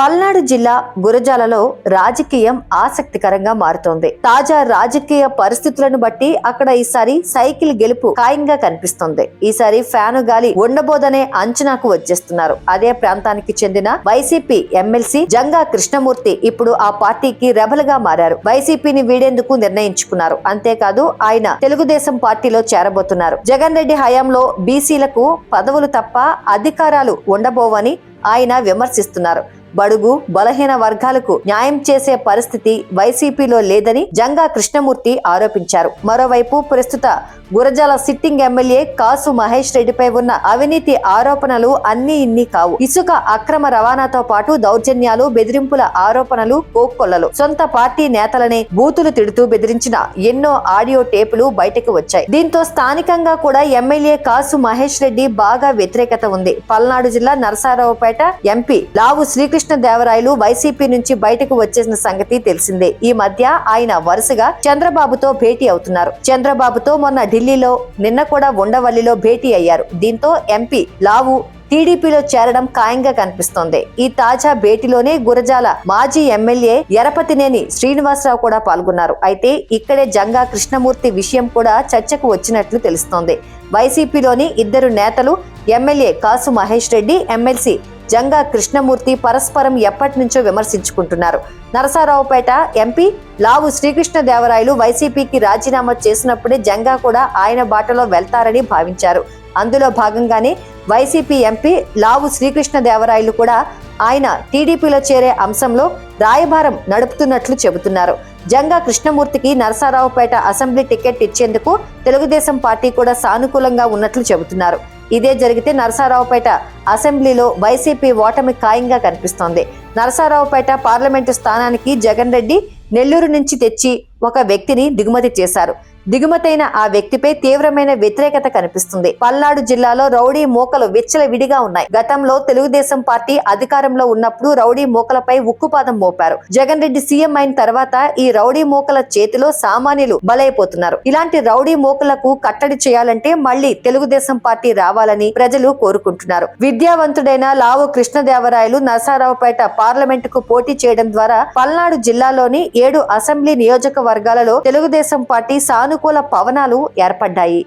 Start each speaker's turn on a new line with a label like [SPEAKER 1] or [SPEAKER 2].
[SPEAKER 1] పల్నాడు జిల్లా గురజాలలో రాజకీయం ఆసక్తికరంగా మారుతోంది. తాజా రాజకీయ పరిస్థితులను బట్టి అక్కడ ఈసారి సైకిల్ గెలుపు ఖాయంగా కనిపిస్తోంది. ఈసారి ఫ్యాను గాలి ఉండబోదనే అంచనాకు వచ్చేస్తున్నారు. అదే ప్రాంతానికి చెందిన వైసీపీ ఎమ్మెల్సీ జంగా కృష్ణమూర్తి ఇప్పుడు ఆ పార్టీకి రెబల్ గా మారారు. వైసీపీని వీడేందుకు నిర్ణయించుకున్నారు. అంతేకాదు ఆయన తెలుగుదేశం పార్టీలో చేరబోతున్నారు. జగన్ రెడ్డి హయాంలో బీసీలకు పదవులు తప్ప అధికారాలు ఉండబోవని ఆయన విమర్శిస్తున్నారు. బడుగు బలహీన వర్గాలకు న్యాయం చేసే పరిస్థితి వైసీపీలో లేదని జంగా కృష్ణమూర్తి ఆరోపించారు. మరోవైపు ప్రస్తుత గురజాల సిట్టింగ్ ఎమ్మెల్యే కాసు మహేష్ రెడ్డిపై ఉన్న అవినీతి ఆరోపణలు అన్ని ఇన్ని కావు. ఇసుక అక్రమ రవాణాతో పాటు దౌర్జన్యాలు, బెదిరింపుల ఆరోపణలు, కోక్కొల్లలు, సొంత పార్టీ నేతలనే బూతులు తిడుతూ బెదిరించిన ఎన్నో ఆడియో టేపులు బయటకు వచ్చాయి. దీంతో స్థానికంగా కూడా ఎమ్మెల్యే కాసు మహేష్ రెడ్డి బాగా వ్యతిరేకత ఉంది. పల్నాడు జిల్లా నరసరావుపేట ఎంపీ లావు శ్రీకృష్ణదేవరాయలు వైసీపీ నుంచి బయటకు వచ్చేసిన సంగతి తెలిసిందే. ఈ మధ్య ఆయన వరుసగా చంద్రబాబుతో భేటీ అవుతున్నారు. చంద్రబాబుతో మొన్న ఢిల్లీలో, నిన్న కూడా ఉండవల్లిలో భేటీ అయ్యారు. దీంతో ఎంపీ లావు టీడీపీలో చేరడం ఖాయంగా కనిపిస్తోంది. ఈ తాజా భేటీలోనే గురజాల మాజీ ఎమ్మెల్యే ఎరపతినేని శ్రీనివాసరావు కూడా పాల్గొన్నారు. అయితే ఇక్కడే జంగా కృష్ణమూర్తి విషయం కూడా చర్చకు వచ్చినట్లు తెలుస్తోంది. వైసీపీలోని ఇద్దరు నేతలు ఎమ్మెల్యే కాసు మహేష్ రెడ్డి, ఎమ్మెల్సీ జంగా కృష్ణమూర్తి పరస్పరం ఎప్పటి నుంచో విమర్శించుకుంటున్నారు. నరసరావుపేట ఎంపీ లావు శ్రీకృష్ణదేవరాయలు వైసీపీకి రాజీనామా చేసినప్పుడే జంగా కూడా ఆయన బాటలో వెళ్తారని భావించారు. అందులో భాగంగానే వైసీపీ ఎంపీ లావు శ్రీకృష్ణదేవరాయలు కూడా ఆయన టీడీపీలో చేరే అంశంలో రాయబారం నడుపుతున్నట్లు చెబుతున్నారు. జంగా కృష్ణమూర్తికి నరసరావుపేట అసెంబ్లీ టికెట్ ఇచ్చేందుకు తెలుగుదేశం పార్టీ కూడా సానుకూలంగా ఉన్నట్లు చెబుతున్నారు. ఇదే జరిగితే నరసరావుపేట అసెంబ్లీలో వైసీపీ ఓటమి ఖాయంగా కనిపిస్తోంది. నరసరావుపేట పార్లమెంటు స్థానానికి జగన్ రెడ్డి నెల్లూరు నుంచి తెచ్చి ఒక వ్యక్తిని దిగుమతి చేశారు. దిగుమతైన ఆ వ్యక్తిపై తీవ్రమైన వ్యతిరేకత కనిపిస్తుంది. పల్నాడు జిల్లాలో రౌడీ మూకలు విచ్చలవిడిగా ఉన్నాయి. గతంలో తెలుగుదేశం పార్టీ అధికారంలో ఉన్నప్పుడు రౌడీ మూకలపై ఉక్కుపాదం మోపారు. జగన్ రెడ్డి సీఎం అయిన తర్వాత ఈ రౌడీ మూకల చేతిలో సామాన్యులు బలైపోతున్నారు. ఇలాంటి రౌడీ మూకలకు కట్టడి చేయాలంటే మళ్లీ తెలుగుదేశం పార్టీ రావాలని ప్రజలు కోరుకుంటున్నారు. విద్యావంతుడైన లావు కృష్ణదేవరాయలు నరసరావుపేట పార్లమెంటుకు పోటీ చేయడం ద్వారా పల్నాడు జిల్లాలోని 7 అసెంబ్లీ నియోజకవర్గాలలో తెలుగుదేశం పార్టీ సానుకూల పవనాలు ఏర్పడ్డాయి.